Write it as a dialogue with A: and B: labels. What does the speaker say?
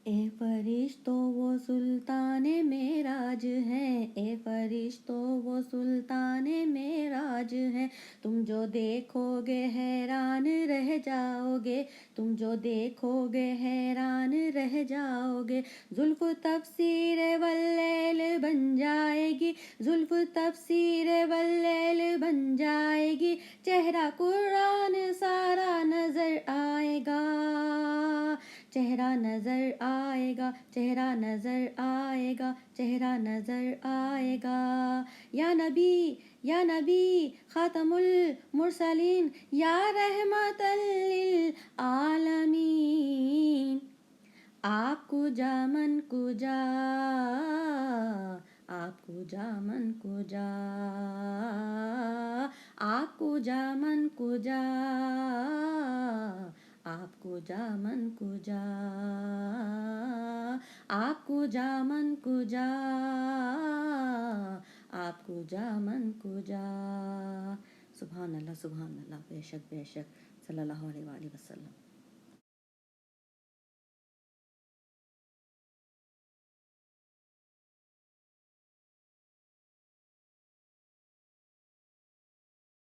A: اے فرشتوں وہ سلطان معراج ہیں، اے فرشتوں وہ سلطان معراج ہیں، تم جو دیکھو گے حیران رہ جاؤ گے، تم جو دیکھو گے حیران رہ جاؤ گے، زلف تفسیر واللیل بن جائے گی، زلف تفسیر واللیل بن جائے گی، چہرہ قرآن سارا نظر آئے گا، چہرہ نظر آئے گا، چہرہ نظر آئے گا، چہرہ نظر آئے گا، یا نبی، یا نبی خاتم المرسلین، یا رحمت للعالمین، آپ کجا من کجا، آپ کجا من کجا، آپ کجا من کجا، آپ کجا من کجا، آپ کجا من کجا، آپ کجا من کجا۔ سبحان اللہ، سبحان اللہ، بے شک بے شک، صلی اللہ علیہ وآلہ وسلم۔